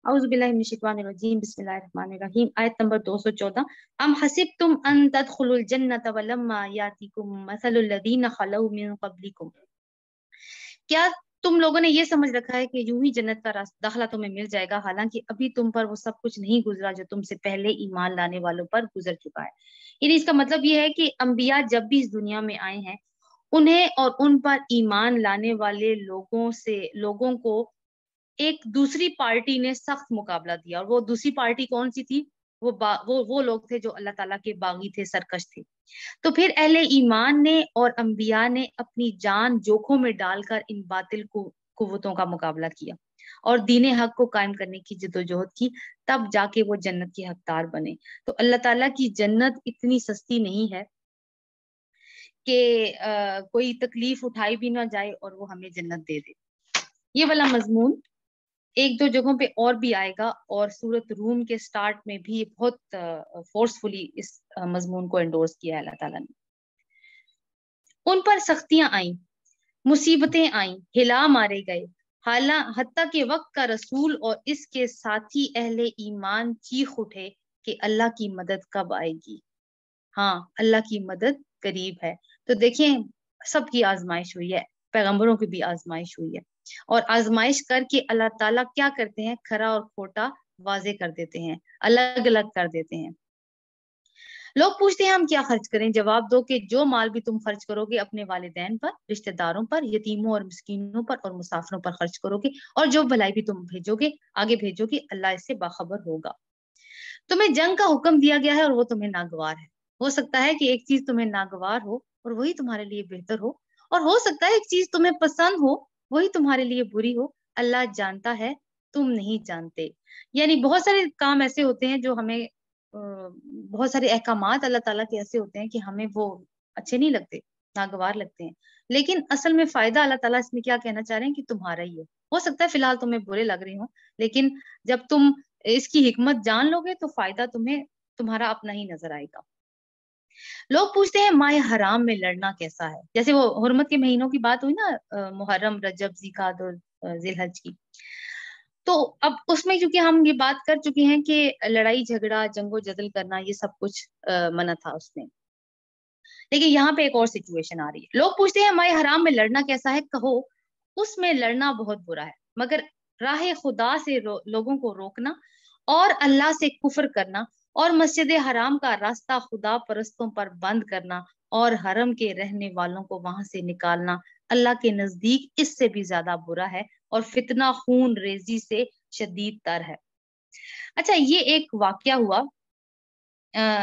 औज़ु बिल्लाहि मिनश शैतानिर रजीम, बिस्मिल्लाहिर रहमानिर रहीम। आयत नंबर 214। अम हसिबतुम अन तदखुलुल जन्नत वलम्मा यातिकुम मसलुल लदीना खलौ मिन क़ब्लिकुम। क्या तुम लोगों ने ये समझ रखा है कि यूं ही जन्नत का दाखला तुम्हें मिल जाएगा, हालांकि अभी तुम पर वो सब कुछ नहीं गुजरा जो तुमसे पहले ईमान लाने वालों पर गुजर चुका है। यानी इसका मतलब ये है कि अंबिया जब भी इस दुनिया में आए हैं, उन्हें और उन पर ईमान लाने वाले लोगों को एक दूसरी पार्टी ने सख्त मुकाबला दिया। और वो दूसरी पार्टी कौन सी थी? वो लोग थे जो अल्लाह ताला के बागी थे, सरकश थे। तो फिर अहले ईमान ने और अंबिया ने अपनी जान जोखों में डालकर इन बातिल कुव्वतों का मुकाबला किया और दीन हक को कायम करने की जद्दोजहद की, तब जाके वो जन्नत के हकदार बने। तो अल्लाह ताला की जन्नत इतनी सस्ती नहीं है कि कोई तकलीफ उठाई भी ना जाए और वो हमें जन्नत दे दे। ये वाला मजमून एक दो जगहों पे और भी आएगा, और सूरत रूम के स्टार्ट में भी बहुत फोर्सफुली इस मजमून को एंडोर्स किया है अल्लाह ताला ने। उन पर सख्तियां आई, मुसीबतें आई, हिला मारे गए, हत्ता के वक्त का रसूल और इसके साथी अहले ईमान चीख उठे कि अल्लाह की मदद कब आएगी। हाँ, अल्लाह की मदद करीब है। तो देखें, सबकी आजमाइश हुई है, पैगंबरों की भी आजमाइश हुई है, और आजमाइश करके अल्लाह ताला क्या करते हैं? खरा और खोटा वाजे कर देते हैं, अलग अलग कर देते हैं। लोग पूछते हैं हम क्या खर्च करें? जवाब दो कि जो माल भी तुम खर्च करोगे अपने वालिदैन पर, रिश्तेदारों पर, यतीमों और मिस्कीनों पर और मुसाफिरों पर खर्च करोगे, और जो भलाई भी तुम भेजोगे आगे भेजोगे, अल्लाह इससे बाखबर होगा। तुम्हें जंग का हुक्म दिया गया है और वो तुम्हें नागवार है। हो सकता है कि एक चीज तुम्हें नागवार हो और वही तुम्हारे लिए बेहतर हो, और हो सकता है एक चीज तुम्हें पसंद हो, वही तुम्हारे लिए बुरी हो। अल्लाह जानता है, तुम नहीं जानते। यानी बहुत सारे काम ऐसे होते हैं जो हमें बहुत सारे अहकामात अल्लाह ताला के ऐसे होते हैं कि हमें वो अच्छे नहीं लगते, नागवार लगते हैं, लेकिन असल में फायदा अल्लाह ताला इसमें क्या कहना चाह रहे हैं कि तुम्हारा ही है। हो सकता है फिलहाल तुम्हें बुरे लग रहे हो, लेकिन जब तुम इसकी हिकमत जान लोगे तो फायदा तुम्हें तुम्हारा अपना ही नजर आएगा। लोग पूछते हैं माह हराम में लड़ना कैसा है? जैसे वो हुर्मत के महीनों की बात हुई ना, मुहर्रम, रजब, जिकात और जिलहज की। तो अब उसमें क्योंकि हम ये बात कर चुके हैं कि लड़ाई झगड़ा, जंगो जदल करना, ये सब कुछ मना था उसमें, लेकिन यहाँ पे एक और सिचुएशन आ रही है। लोग पूछते हैं माह हराम में लड़ना कैसा है? कहो, उसमें लड़ना बहुत बुरा है, मगर राह खुदा से लोगों को रोकना और अल्लाह से कुफ्र करना और मस्जिद हराम का रास्ता खुदा परस्तों पर बंद करना और हरम के रहने वालों को वहां से निकालना अल्लाह के नजदीक इससे भी ज्यादा बुरा है, और फितना खून रेजी से शदीद तर है। अच्छा, ये एक वाकया हुआ।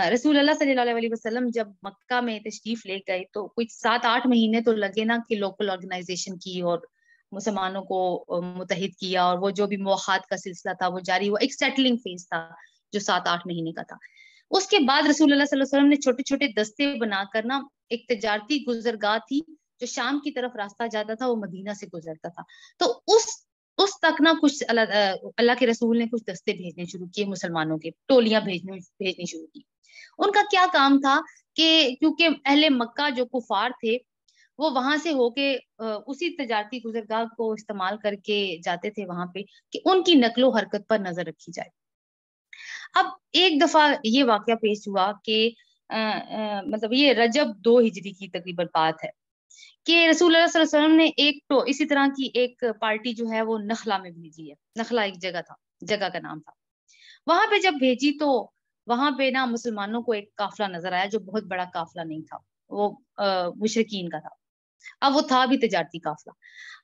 रसूल अल्लाह सल्लल्लाहु अलैहि वसल्लम जब मक्का में तशरीफ ले गए तो कुछ 7-8 महीने तो लगे ना, कि लोकल ऑर्गेनाइजेशन की और मुसलमानों को मुतहिद किया, और वो जो भी मुआखात का सिलसिला था वो जारी हुआ। एक सेटलिंग फेज था जो 7-8 महीने का था। उसके बाद रसूल अल्लाह सल्लल्लाहु अलैहि वसल्लम ने छोटे छोटे दस्ते बनाकर ना, एक तजारती गुजरगाह थी जो शाम की तरफ रास्ता जाता था, वो मदीना से गुजरता था। तो उस तक ना कुछ अल्लाह के रसूल ने कुछ दस्ते भेजने शुरू किए, मुसलमानों के टोलियां भेजनी शुरू की। उनका क्या काम था कि क्योंकि अहले मक्का जो कुफार थे, वो वहां से होके उसी तजारती गुजरगाह को इस्तेमाल करके जाते थे वहां पे, कि उनकी नकलो हरकत पर नजर रखी जाए। अब एक दफा ये वाकया पेश हुआ कि मतलब ये रजब 2 हिजरी की तकरीबन बात है, कि रसूल अल्लाह सल्लल्लाहु अलैहि वसल्लम ने एक तो इसी तरह की एक पार्टी जो है वो नखला में भेजी है। नखला एक जगह था, जगह का नाम था। वहां पे जब भेजी तो वहां पे ना मुसलमानों को एक काफिला नजर आया जो बहुत बड़ा काफिला नहीं था, वो मुशरिकीन का था। अब वो था भी तजारती काफिला।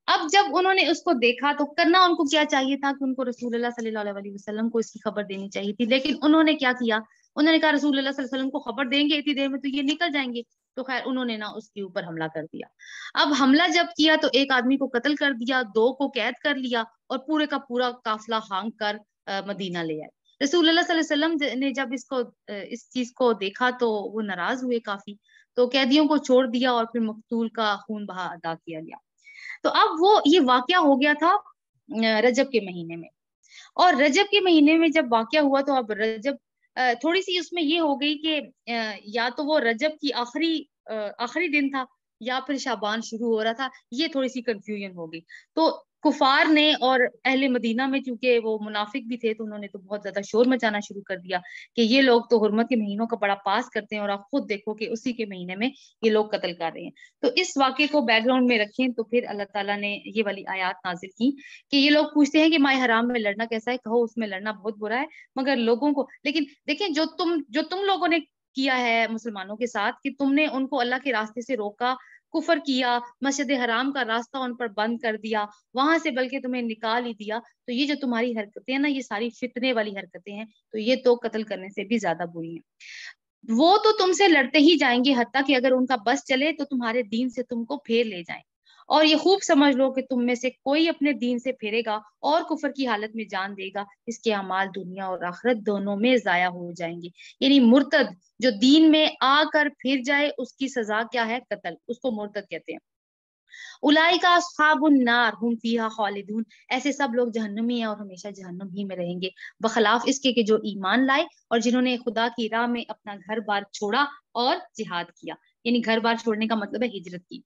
अब जब उन्होंने उसको देखा तो करना उनको क्या चाहिए था कि उनको रसूलुल्लाह सल्लल्लाहु अलैहि वसल्लम को इसकी खबर देनी चाहिए थी, लेकिन उन्होंने क्या किया? उन्होंने कहा रसूलुल्लाह सल्लल्लाहु अलैहि वसल्लम को खबर देंगे इतनी देर में तो ये निकल जाएंगे। तो खैर उन्होंने ना उसके ऊपर हमला कर दिया। अब हमला जब किया तो एक आदमी को कत्ल कर दिया, 2 को कैद कर लिया, और पूरे का पूरा काफिला हांग कर मदीना ले आए। रसूलुल्लाह सल्लल्लाहु अलैहि वसल्लम ने जब इस चीज को देखा तो वो नाराज हुए काफी, तो कैदियों को छोड़ दिया और फिर मकतूल का खून बहा अदा किया गया। तो अब वो ये वाकया हो गया था रजब के महीने में। और रजब के महीने में जब वाकया हुआ तो अब रजब थोड़ी सी उसमें ये हो गई कि या तो वो रजब की आखिरी दिन था या फिर शाबान शुरू हो रहा था, ये थोड़ी सी कंफ्यूजन हो गई। तो कुफार ने और अहले मदीना में, चूंकि वो मुनाफिक भी थे, तो उन्होंने तो बहुत ज्यादा शोर मचाना शुरू कर दिया कि ये लोग तो हुर्मत के महीनों का बड़ा पास करते हैं और आप खुद देखो कि उसी के महीने में ये लोग कत्ल कर रहे हैं। तो इस वाक़े को बैकग्राउंड में रखें तो फिर अल्लाह ताला ने ये वाली आयत नाजिल की कि ये लोग पूछते हैं कि माह हराम में लड़ना कैसा है, कहो उसमें लड़ना बहुत बुरा है, मगर लोगों को, लेकिन देखें जो तुम लोगों ने किया है मुसलमानों के साथ कि तुमने उनको अल्लाह के रास्ते से रोका, कुफर किया, मस्जिद हराम का रास्ता उन पर बंद कर दिया, वहां से बल्कि तुम्हें निकाल ही दिया, तो ये जो तुम्हारी हरकतें हैं ना, ये सारी फितने वाली हरकतें हैं, तो ये तो कत्ल करने से भी ज्यादा बुरी हैं। वो तो तुमसे लड़ते ही जाएंगे, हत्ता कि अगर उनका बस चले तो तुम्हारे दीन से तुमको फेर ले जाएं। और ये खूब समझ लो कि तुम में से कोई अपने दीन से फेरेगा और कुफर की हालत में जान देगा, इसके अमाल दुनिया और आखिरत दोनों में जाया हो जाएंगे। यानी मुर्तद जो दीन में आकर फिर जाए उसकी सजा क्या है? कत्ल, उसको मुर्तद कहते हैं। उलाइका अस्हाबुन नार हुम फीहा खालिदून, ऐसे सब लोग जहन्नमी हैं और हमेशा जहन्नम ही में रहेंगे, बखलाफ इसके कि जो ईमान लाए और जिन्होंने खुदा की राह में अपना घर बार छोड़ा और जिहाद किया। यानी घर बार छोड़ने का मतलब है हिजरत की।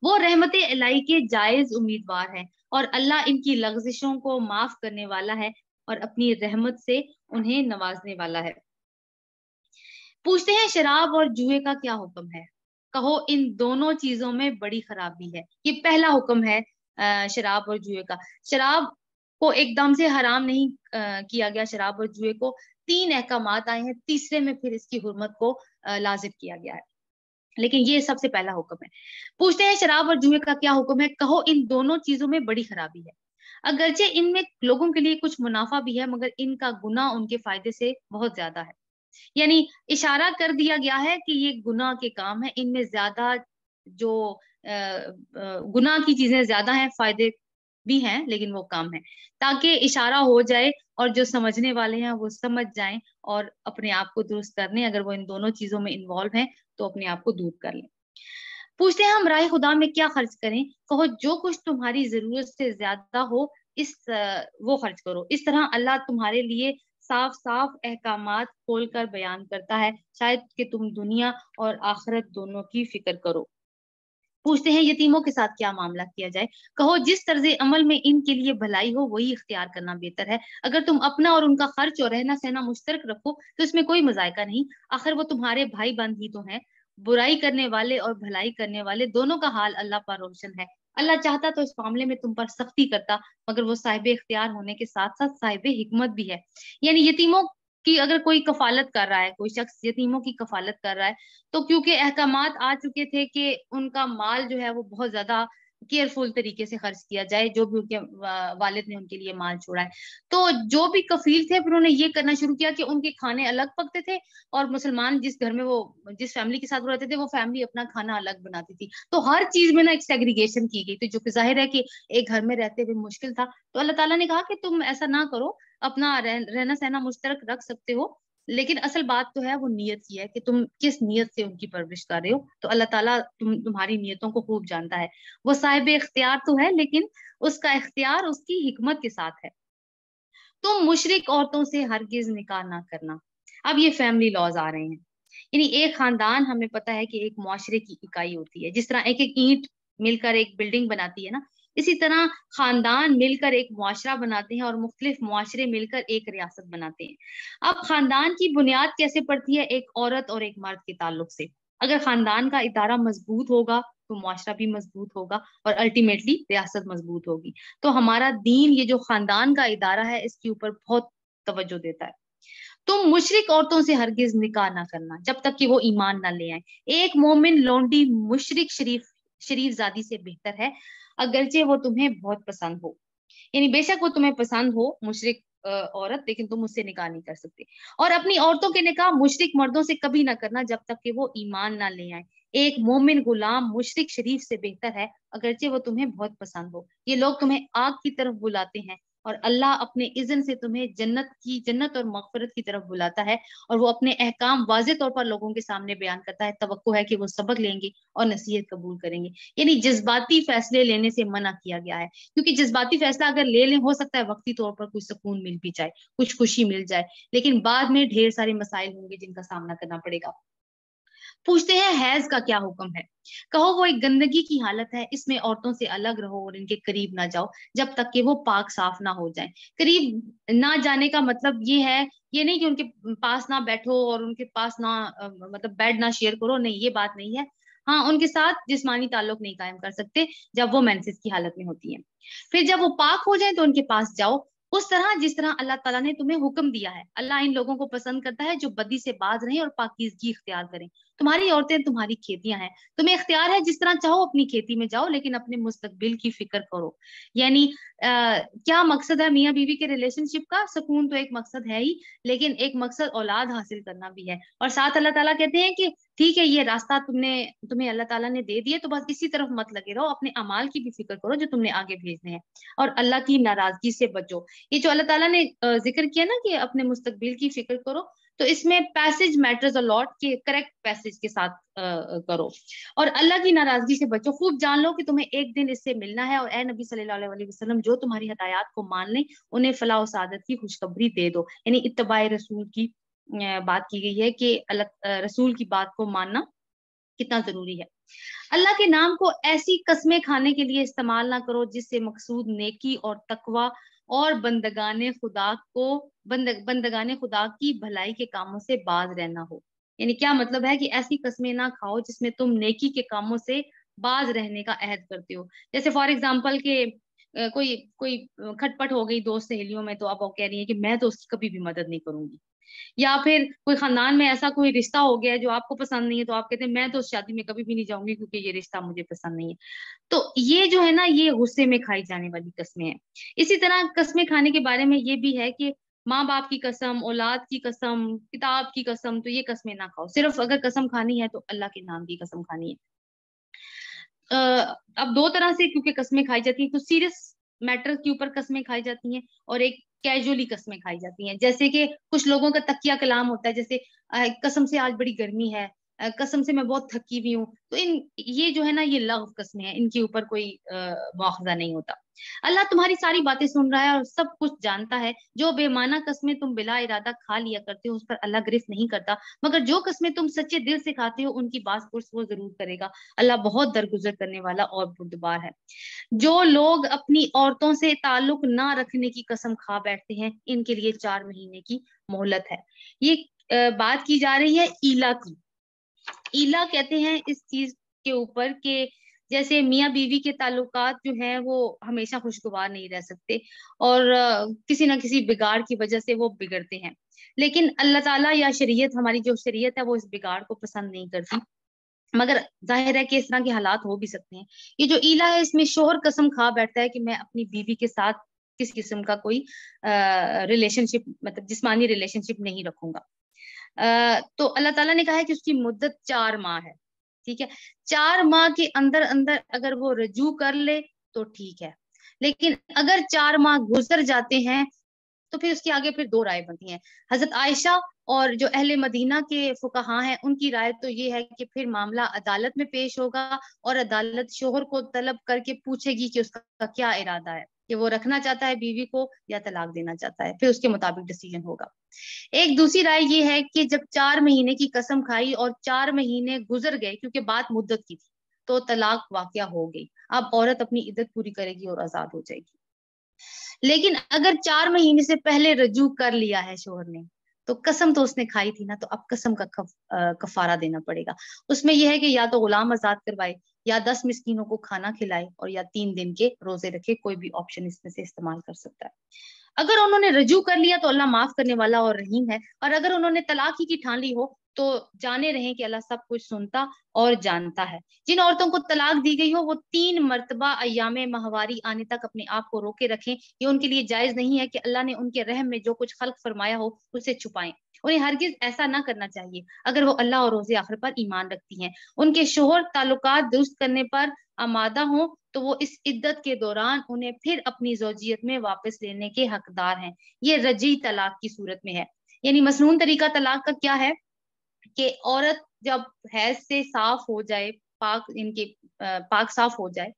वो रहमत इलाही के जायज उम्मीदवार है और अल्लाह इनकी लग़ज़िशों को माफ करने वाला है और अपनी रहमत से उन्हें नवाजने वाला है। पूछते हैं शराब और जुए का क्या हुक्म है? कहो इन दोनों चीजों में बड़ी खराबी है। ये पहला हुक्म है शराब और जुए का। शराब को एकदम से हराम नहीं किया गया, शराब और जुए को 3 अहकामात आए हैं, तीसरे में फिर इसकी हुर्मत को लाजिम किया गया है, लेकिन ये सबसे पहला हुक्म है। पूछते हैं शराब और जुए का क्या हुक्म है? कहो इन दोनों चीजों में बड़ी खराबी है, अगरचे इनमें लोगों के लिए कुछ मुनाफा भी है, मगर इनका गुनाह उनके फायदे से बहुत ज्यादा है। यानी इशारा कर दिया गया है कि ये गुनाह के काम है, इनमें ज्यादा जो गुनाह की चीजें ज्यादा हैं, फायदे भी हैं, लेकिन वो कम है, ताकि इशारा हो जाए और जो समझने वाले हैं वो समझ जाएं और अपने आप को दुरुस्त कर लें। अगर वो इन दोनों चीजों में इन्वॉल्व हैं तो अपने आप को दूर कर लें। पूछते हैं हम राह खुदा में क्या खर्च करें? कहो जो कुछ तुम्हारी जरूरत से ज्यादा हो वो खर्च करो। इस तरह अल्लाह तुम्हारे लिए साफ साफ अहकामात खोल कर बयान करता है, शायद कि तुम दुनिया और आखिरत दोनों की फिक्र करो। पूछते हैं यतीमों के साथ क्या मामला किया जाए? कहो जिस तर्ज अमल में इनके लिए भलाई हो वही इख्तियार करना बेहतर है। अगर तुम अपना और उनका खर्च और रहना सहना मुश्तरक रखो तो इसमें कोई मजायका नहीं, आखिर वो तुम्हारे भाई बंद ही तो हैं। बुराई करने वाले और भलाई करने वाले दोनों का हाल अल्लाह पर रोशन है। अल्लाह चाहता तो इस मामले में तुम पर सख्ती करता, मगर वो साहिब इख्तियार होने के साथ साथ साहिब हिकमत भी है। यानी यतीमों की अगर कोई कफालत कर रहा है, कोई शख्स यतीमों की कफालत कर रहा है, तो क्योंकि अहकामात आ चुके थे कि उनका माल जो है वो बहुत ज्यादा केयरफुल तरीके से खर्च किया जाए, जो भी उनके वालिद ने उनके लिए माल छोड़ा है, तो जो भी कफील थे फिर उन्होंने ये करना शुरू किया कि उनके खाने अलग पकते थे और मुसलमान जिस घर में वो जिस फैमिली के साथ वो रहते थे वो फैमिली अपना खाना अलग बनाती थी। तो हर चीज में ना एक सेग्रीगेशन की गई थी, जो कि जाहिर है कि एक घर में रहते हुए मुश्किल था। तो अल्लाह ताला ने कहा कि तुम ऐसा ना करो, अपना रहना सहना मुश्तरक रख सकते हो, लेकिन असल बात तो है वो नियत की है कि तुम किस नियत से उनकी परवरिश कर रहे हो। तो अल्लाह ताला तुम्हारी नियतों को खूब जानता है। वो साहिब इख्तियार तो है, लेकिन उसका इख्तियार उसकी हिकमत के साथ है। तुम मुशरिक औरतों से हरगिज निकाह ना करना। अब ये फैमिली लॉज आ रहे हैं। यानी एक खानदान, हमें पता है कि एक मुआशरे की इकाई होती है, जिस तरह एक एक ईंट मिलकर एक बिल्डिंग बनाती है ना, इसी तरह खानदान मिलकर एक मुआशरा बनाते हैं और मुख्तलिफ मुआशरे मिलकर एक रियासत बनाते हैं। अब खानदान की बुनियाद कैसे पड़ती है? एक औरत और एक मर्द के ताल्लुक से। अगर खानदान का इदारा मजबूत होगा तो मुआशरा भी मजबूत होगा और अल्टीमेटली रियासत मजबूत होगी। तो हमारा दीन ये जो खानदान का इदारा है इसके ऊपर बहुत तवज्जो देता है। तुम मुशरिक औरतों से हरगिज निकाह ना करना जब तक कि वो ईमान ना ले आए। एक मोमिन लौंडी मुशरिक शरीफ जादी से बेहतर है, अगरचे वो तुम्हें बहुत पसंद हो। यानी बेशक वो तुम्हें पसंद हो मुशरिक औरत, लेकिन तुम उससे निकाह नहीं कर सकते। और अपनी औरतों के निकाह मुशरिक मर्दों से कभी ना करना जब तक कि वो ईमान ना ले आए। एक मोमिन गुलाम मुशरिक शरीफ से बेहतर है, अगरचे वो तुम्हें बहुत पसंद हो। ये लोग तुम्हें आग की तरफ बुलाते हैं और अल्लाह अपने इज़्न से तुम्हें जन्नत और मगफिरत की तरफ बुलाता है, और वो अपने अहकाम वाज़े तौर पर लोगों के सामने बयान करता है। तवक्को है कि वो सबक लेंगे और नसीहत कबूल करेंगे। यानी जज्बाती फैसले लेने से मना किया गया है, क्योंकि जज्बाती फैसला अगर ले लें, हो सकता है वक्ती तौर पर कुछ सुकून मिल भी जाए, कुछ खुशी मिल जाए, लेकिन बाद में ढेर सारे मसाइल होंगे जिनका सामना करना पड़ेगा। पूछते हैं हैज का क्या हुक्म है, कहो वो एक गंदगी की हालत है, इसमें औरतों से अलग रहो और इनके करीब ना जाओ जब तक कि वो पाक साफ ना हो जाए। करीब ना जाने का मतलब ये है, ये नहीं कि उनके पास ना बैठो और उनके पास ना मतलब बेड ना शेयर करो, नहीं ये बात नहीं है। हाँ, उनके साथ जिस्मानी ताल्लुक नहीं कायम कर सकते जब वो मेंसेस की हालत में होती है। फिर जब वो पाक हो जाए तो उनके पास जाओ, उस तरह जिस तरह अल्लाह ताला ने तुम्हें हुक्म दिया है। अल्लाह इन लोगों को पसंद करता है जो बदी से बाज रहें और पाकीज़गी इख्तियार करें। तुम्हारी औरतें तुम्हारी खेतियां हैं, तुम्हें इख्तियार है जिस तरह चाहो अपनी खेती में जाओ, लेकिन अपने मुस्तकबिल की फिक्र करो। यानी क्या मकसद है मियाँ बीवी के रिलेशनशिप का? सुकून तो एक मकसद है ही, लेकिन एक मकसद औलाद हासिल करना भी है। और साथ अल्लाह ताला कहते हैं कि ठीक है, ये रास्ता तुम्हें अल्लाह ताला ने दे दिए, तो बस इसी तरफ मत लगे रहो, अपने अमाल की भी फिक्र करो जो तुमने आगे भेजने हैं, और अल्लाह की नाराजगी से बचो। ये जो अल्लाह ताला ने जिक्र किया ना कि अपने मुस्तकबिल की फिक्र करो, तो इसमें पैसेज मैटर्स अ लॉट के करेक्ट पैसेज के साथ करो। और अल्लाह की नाराजगी से बचो, खूब जान लो कि तुम्हें एक दिन इससे मिलना है, और ए नबी सल्लल्लाहु अलैहि वसल्लम जो तुम्हारी हदायत को मान लें उन्हें फलाह और सादत की खुशखबरी दे दो। यानी इत्तबाए रसूल की बात की गई है कि रसूल की बात को मानना कितना जरूरी है। अल्लाह के नाम को ऐसी कस्में खाने के लिए इस्तेमाल ना करो जिससे मकसूद नेकी और तकवा और बंदगाने खुदा की भलाई के कामों से बाज रहना हो। यानी क्या मतलब है कि ऐसी कस्में ना खाओ जिसमें तुम नेकी के कामों से बाज रहने का अहद करते हो। जैसे फॉर एग्जाम्पल के कोई कोई खटपट हो गई दोस्त सहेलियों में, तो अब वो कह रही है कि मैं तो उसकी कभी भी मदद नहीं करूंगी। या फिर कोई खानदान में ऐसा कोई रिश्ता हो गया है जो आपको पसंद नहीं है, तो आप कहते हैं मैं तो उस शादी में कभी भी नहीं जाऊंगी क्योंकि ये रिश्ता मुझे पसंद नहीं है। तो ये जो है ना, ये गुस्से में खाई जाने वाली कस्में हैं। इसी तरह कस्में खाने के बारे में ये भी है कि माँ बाप की कसम, औलाद की कसम, किताब की कसम, तो ये कस्में ना खाओ। सिर्फ अगर कसम खानी है तो अल्लाह के नाम की कसम खानी है। अ, अब दो तरह से क्योंकि कस्में खाई जाती हैं, तो सीरियस मैटर के ऊपर कस्में खाई जाती हैं और एक कैजुअली कस्में खाई जाती हैं। जैसे कि कुछ लोगों का तकिया कलाम होता है, जैसे कसम से आज बड़ी गर्मी है, कसम से मैं बहुत थकी हुई हूँ, तो ये जो है ना, ये लग़्व कस्में हैं, इनके ऊपर कोई मुआखजा नहीं होता। अल्लाह तुम्हारी सारी बातें सुन रहा है और सब कुछ जानता है। जो बेमाना कस्में तुम बिला इरादा खा लिया करते हो उस पर अल्लाह गिरफ्त नहीं करता, मगर जो कस्में तुम सच्चे दिल से खाते हो उनकी बास-पुर्स वो जरूर करेगा। अल्लाह बहुत दरगुजर करने वाला और बुर्दबार है। जो लोग अपनी औरतों से ताल्लुक ना रखने की कसम खा बैठते हैं, इनके लिए 4 महीने की मोहलत है। ये बात की जा रही है ईला की। ईला कहते हैं इस चीज के ऊपर कि जैसे मियाँ बीवी के ताल्लुकात जो हैं वो हमेशा खुशगवार नहीं रह सकते, और किसी ना किसी बिगाड़ की वजह से वो बिगड़ते हैं। लेकिन अल्लाह ताला या शरीयत, हमारी जो शरीयत है, वो इस बिगाड़ को पसंद नहीं करती, मगर जाहिर है कि इस तरह के हालात हो भी सकते हैं। ये जो ईला है, इसमें शोहर कसम खा बैठता है कि मैं अपनी बीवी के साथ किस किस्म का कोई रिलेशनशिप, मतलब जिस्मानी रिलेशनशिप नहीं रखूंगा। तो अल्लाह ताला ने कहा है कि उसकी मुद्दत 4 माह है। ठीक है, 4 माह के अंदर अंदर अगर वो रजू कर ले तो ठीक है, लेकिन अगर 4 माह गुजर जाते हैं तो फिर उसके आगे फिर 2 राय बनती हैं। हजरत आयशा और जो अहले मदीना के फुकहा हैं, उनकी राय तो ये है कि फिर मामला अदालत में पेश होगा और अदालत शोहर को तलब करके पूछेगी कि उसका क्या इरादा है, कि वो रखना चाहता है बीवी को या तलाक देना चाहता है, फिर उसके मुताबिक डिसीजन होगा। एक दूसरी राय ये है कि जब 4 महीने की कसम खाई और 4 महीने गुजर गए, क्योंकि बात मुद्दत की थी, तो तलाक वाकया हो गई। अब औरत अपनी इद्दत पूरी करेगी और आजाद हो जाएगी। लेकिन अगर 4 महीने से पहले रजू कर लिया है शोहर ने, तो कसम तो उसने खाई थी ना, तो अब कसम का कफारा देना पड़ेगा। उसमें यह है कि या तो गुलाम आजाद करवाए, या 10 मिस्कीनों को खाना खिलाए, और या 3 दिन के रोजे रखे। कोई भी ऑप्शन इसमें से इस्तेमाल कर सकता है। अगर उन्होंने रजू कर लिया तो अल्लाह माफ करने वाला और रहीम है, और अगर उन्होंने तलाक ही की ठान ली हो तो जाने रहें कि अल्लाह सब कुछ सुनता और जानता है। जिन औरतों को तलाक दी गई हो वो 3 मर्तबा अय्यामे माहवारी आने तक अपने आप को रोके रखें। ये उनके लिए जायज नहीं है कि अल्लाह ने उनके रहम में जो कुछ खल्क फरमाया हो उसे छुपाएं। उन्हें हरगिज ऐसा ना करना चाहिए अगर वो अल्लाह और रोजे आखिर पर ईमान रखती हैं। उनके शोहर ताल्लुकात दुरुस्त करने पर आमादा हो तो वो इस इद्दत के दौरान उन्हें फिर अपनी ज़ौजियत में वापस लेने के हकदार हैं। ये रजी तलाक की सूरत में है। यानी मसनून तरीका तलाक का क्या है कि औरत जब हैज से साफ हो जाए, पाक साफ हो जाए,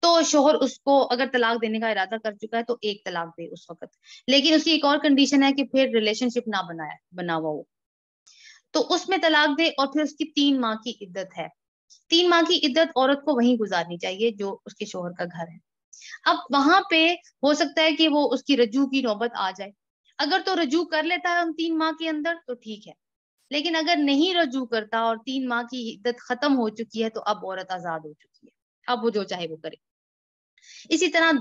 तो शोहर उसको अगर तलाक देने का इरादा कर चुका है तो एक तलाक दे उस वक्त। लेकिन उसकी एक और कंडीशन है कि फिर रिलेशनशिप ना बना हुआ हो। تو اس میں طلاق دے اور پھر اس کی 3 ماہ کی عدت ہے. 3 ماہ کی عدت عورت کو وہیں گزارنی چاہیے جو اس کے شوہر کا گھر ہے. اب وہاں پہ ہو سکتا ہے کہ وہ اس کی رجوع کی نوبت آ جائے. اگر تو رجوع کر لیتا ہے ان 3 ماہ کے اندر تو ٹھیک ہے، لیکن اگر نہیں رجوع کرتا اور 3 ماہ کی عدت ختم ہو چکی ہے تو اب عورت آزاد ہو چکی ہے، اب وہ جو چاہے وہ کرے. اسی طرح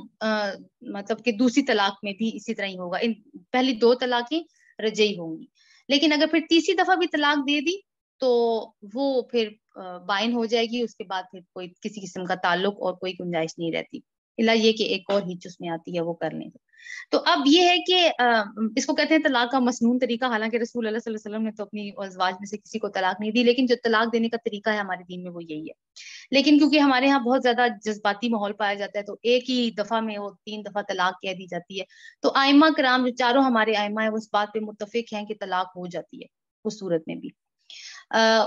مطلب کہ دوسری طلاق میں بھی اسی طرح ہی ہوگا. ان پہلی 2 طلاقیں رجعی ہوں گی، لیکن اگر پھر تیسری دفعہ بھی طلاق دے دی تو وہ پھر بائن ہو جائے گی. اس کے بعد پھر کوئی کسی قسم کا تعلق اور کوئی گنجائش نہیں رہتی، الا یہ کہ ایک اور ہچ اس میں آتی ہے وہ کر لیں. تو اب یہ ہے کہ اس کو کہتے ہیں طلاق کا مسنون طریقہ. حالانکہ رسول اللہ صلی اللہ علیہ وسلم نے تو اپنی ازواج میں سے کسی کو طلاق نہیں دی، لیکن جو طلاق دینے کا طریقہ ہے ہمارے دین میں وہ یہی ہے. لیکن کیونکہ ہمارے ہاں بہت زیادہ جذباتی ماحول پایا جاتا ہے تو ایک ہی دفعہ میں وہ 3 دفعہ طلاق کہہ دی جاتی ہے. تو ائمہ کرام جو چاروں ہمارے ائمہ ہیں وہ اس بات پہ متفق ہیں کہ طلاق ہو جاتی ہے اس صورت میں بھی.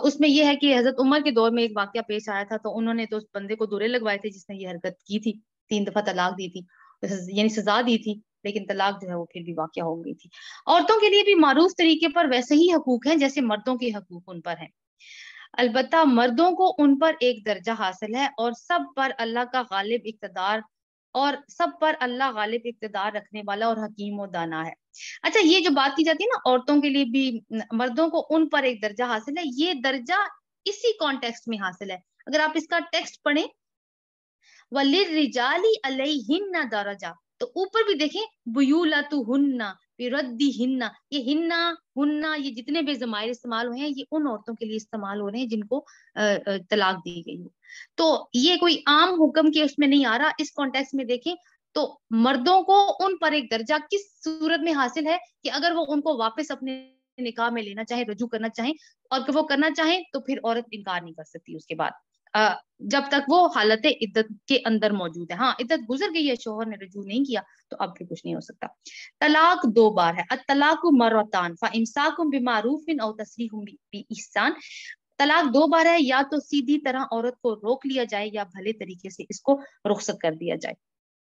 اس میں یہ ہے کہ حضرت عمر کے دور میں ایک واقعہ پیش آیا تھا، تو انہوں نے تو اس بندے کو دورے لگوائے تھے جس نے یہ حرکت کی تھی، 3 دفعہ طلاق دی تھی، یعنی سزا دی تھی، لیکن طلاق جو ہے وہ پھر بھی واقع ہو گئی تھی. عورتوں کے لیے بھی معروف طریقے پر ویسے ہی حقوق ہیں جیسے مردوں کے حقوق ان پر ہیں. البتہ مردوں کو ان پر ایک درجہ حاصل ہے اور سب پر اللہ کا غالب اقتدار رکھنے والا اور حکیم و دانا ہے. اچھا، یہ جو بات کی جاتی ہے نا عورتوں کے لیے بھی مردوں کو ان پر ایک درجہ حاصل ہے، یہ درجہ اسی کانٹیکسٹ میں حاصل ہے. اگر آپ اس کا ٹیکسٹ پڑھیں وَلِلرِّجَالِ عَلَيْهِنَّ دَرَجَةٌ، تو اوپر بھی دیکھیں بُيُولَتُهُنَّ بِرَدِّهِنَّ، یہ ہننا ہننا یہ جتنے بھی ضمائر استعمال ہوئے ہیں یہ ان عورتوں کے لیے استعمال ہو رہے ہیں جن کو طلاق دی گئی ہو. تو یہ کوئی عام حکم کے اس میں نہیں آ رہا. اس کانٹیکسٹ میں دیکھیں تو مردوں کو ان پر ایک درجہ کس صورت میں حاصل ہے کہ اگر وہ ان کو واپس اپنے نکاح میں لینا چاہیں، رجوع کرنا چاہیں، اور وہ کرنا چاہیں تو پھر عورت انکار نہیں کر سکتی اس کے بعد جب تک وہ حالت عدت کے اندر موجود ہے. ہاں عدت گزر گئی ہے، شوہر نے رجوع نہیں کیا تو اب پھر کچھ نہیں ہو سکتا. طلاق 2 بار ہے. الطلاق مرتان فامساک بمعروف او تسریح باحسان. طلاق 2 بار ہے، یا تو سیدھی طرح عورت کو روک لیا جائے یا بھلے طریقے سے اس کو رخصت کر دیا جائے.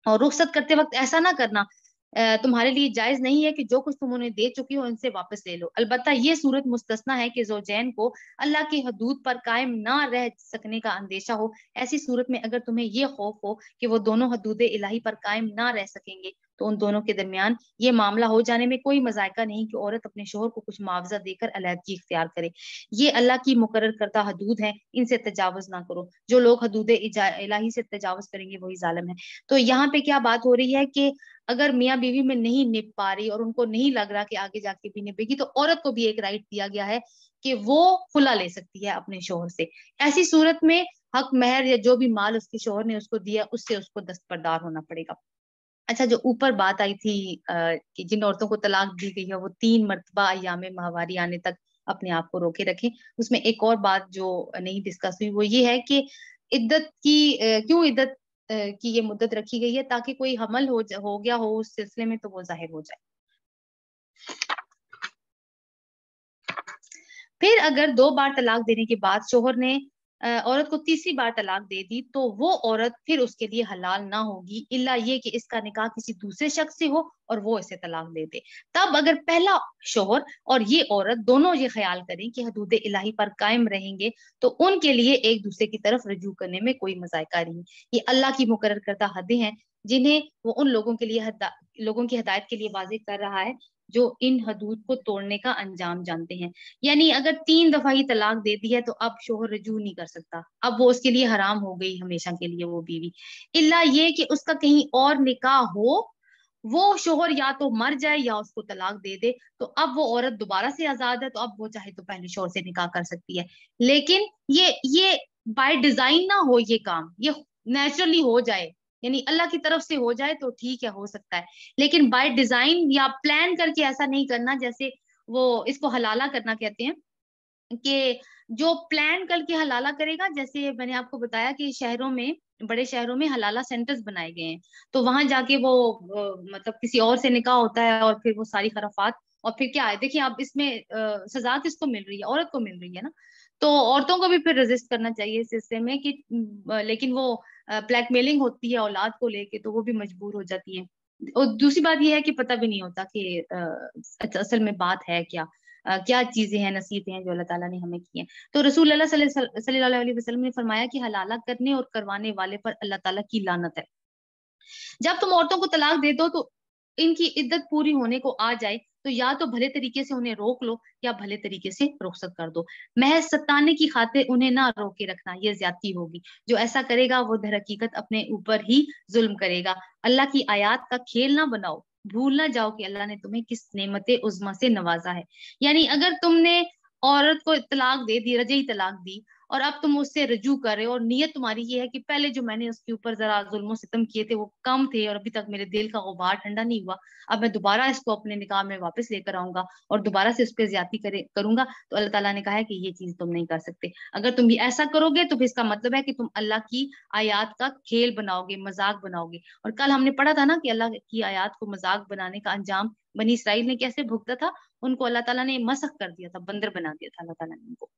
اور رخصت کرتے وقت ایسا نہ کرنا تمہارے لیے جائز نہیں ہے کہ جو کچھ تم انہیں دے چکی ہو ان سے واپس لے لو. البتہ یہ صورت مستثنا ہے کہ زوجین کو اللہ کی حدود پر قائم نہ رہ سکنے کا اندیشہ ہو. ایسی صورت میں اگر تمہیں یہ خوف ہو کہ وہ دونوں حدود الہی پر قائم نہ رہ سکیں گے تو ان دونوں کے درمیان یہ معاملہ ہو جانے میں کوئی مذائقہ نہیں کہ عورت اپنے شوہر کو کچھ معاوضہ دے کر علیحدگی اختیار کرے. یہ اللہ کی مقرر کردہ حدود ہیں، ان سے تجاوز نہ کرو. جو لوگ حدود الہی سے تجاوز کریں گے وہی ظالم ہے. تو یہاں پہ کیا بات ہو رہی ہے کہ اگر میاں بیوی میں نہیں نپ پا رہی اور ان کو نہیں لگ رہا کہ آگے جا کے بھی نپے گی تو عورت کو بھی ایک رائٹ دیا گیا ہے کہ وہ خلا لے سکتی ہے اپنے شوہر سے. ایسی صورت میں حق مہر یا جو بھی مال اس کے شوہر نے اس کو دیا اس سے اس کو دستبردار ہونا پڑے گا. اچھا، جو اوپر بات آئی تھی کہ جن عورتوں کو طلاق دی گئی ہے وہ 3 مرتبہ ایام ماہواری آنے تک اپنے آپ کو روکے رکھیں. اس میں ایک اور بات جو نہیں ڈسکس ہوئی وہ یہ ہے کہ عدت کی کیوں عدت کی یہ مدت رکھی گئی ہے تاکہ کوئی حمل ہو گیا ہو اس سلسلے میں تو وہ ظاہر ہو جائے. پھر اگر 2 بار طلاق دینے کے بعد شوہر نے عورت کو تیسری بار طلاق دے دی تو وہ عورت پھر اس کے لیے حلال نہ ہوگی الا یہ کہ اس کا نکاح کسی دوسرے شخص سے ہو اور وہ اسے طلاق دے دے. تب اگر پہلا شوہر اور یہ عورت دونوں یہ خیال کریں کہ حدود الہی پر قائم رہیں گے تو ان کے لیے ایک دوسرے کی طرف رجوع کرنے میں کوئی مذائقہ نہیں. یہ اللہ کی مقرر کردہ حدیں ہیں جنہیں وہ ان لوگوں کے لیے لوگوں کی ہدایت کے لیے واضح کر رہا ہے جو ان حدود کو توڑنے کا انجام جانتے ہیں. یعنی اگر 3 دفعہ ہی طلاق دے دی ہے تو اب شوہر رجوع نہیں کر سکتا، اب وہ اس کے لیے حرام ہو گئی ہمیشہ کے لیے وہ بیوی. الا یہ کہ اس کا کہیں اور نکاح ہو، وہ شوہر یا تو مر جائے یا اس کو طلاق دے دے تو اب وہ عورت دوبارہ سے آزاد ہے، تو اب وہ چاہے تو پہلے شوہر سے نکاح کر سکتی ہے. لیکن یہ بائی ڈیزائن نہ ہو، یہ کام یہ نیچرلی ہو جائے، یعنی اللہ کی طرف سے ہو جائے تو ٹھیک ہے، ہو سکتا ہے. لیکن بائی ڈیزائن یا پلان کر کے ایسا نہیں کرنا. جیسے وہ اس کو حلالہ کرنا کہتے ہیں کہ جو پلان کر کے حلالہ کرے گا، جیسے میں نے آپ کو بتایا کہ شہروں میں بڑے شہروں میں حلالہ سینٹرز بنائے گئے ہیں تو وہاں جا کے وہ مطلب کسی اور سے نکاح ہوتا ہے اور پھر وہ ساری خرافات اور پھر کیا ہے. دیکھیں اب اس میں سزا کس کو مل رہی ہے؟ عورت کو مل رہی ہے نا. تو عورتوں کو بھی پھر رزسٹ کرنا چاہیے اس سلسلے میں کہ لیکن وہ بلیک میلنگ ہوتی ہے اولاد کو لے کے تو وہ بھی مجبور ہو جاتی ہے. اور دوسری بات یہ ہے کہ پتہ بھی نہیں ہوتا کہ اصل میں بات ہے کیا. क्या चीजें हैं, नसीहतें हैं जो अल्लाह ताला ने हमें की हैं। तो रसूल अल्लाह सल्लल्लाहु अलैहि वसल्लम ने फरमाया कि हलाला करने और करवाने वाले पर अल्लाह ताला की लानत है। जब तुम औरतों को तलाक दे दो तो इनकी इद्दत पूरी होने को आ जाए तो या तो भले तरीके से उन्हें रोक लो या भले तरीके से रुखसत कर दो। महज सताने की खातिर उन्हें ना रोके रखना, ये ज्यादती होगी। जो ऐसा करेगा वो दर हकीकत अपने ऊपर ही जुल्म करेगा। अल्लाह की आयात का खेल ना बनाओ, भूल ना जाओ कि अल्लाह ने तुम्हें किस नेमत उज़्मा से नवाजा है। यानी अगर तुमने औरत को तलाक दे दी, रजई तलाक दी, और अब तुम उससे रजू कर रहे हो और नीयत तुम्हारी ये है कि पहले जो मैंने उसके ऊपर जरा जुल्म सितम किए थे वो कम थे और अभी तक मेरे दिल का गुबार ठंडा नहीं हुआ, अब मैं दोबारा इसको अपने निकाह में वापस लेकर आऊंगा और दोबारा से उस पर ज्यादती करूंगा, तो अल्लाह ताला ने कहा है कि ये चीज तुम नहीं कर सकते। अगर तुम भी ऐसा करोगे तो फिर इसका मतलब है कि तुम अल्लाह की आयात का खेल बनाओगे, मजाक बनाओगे। और कल हमने पढ़ा था ना कि अल्लाह की आयात को मजाक बनाने का अंजाम बनी इसराइल ने कैसे भुगता था। उनको अल्लाह ताला ने मसख कर दिया था, बंदर बना दिया था अल्लाह ताला ने उनको।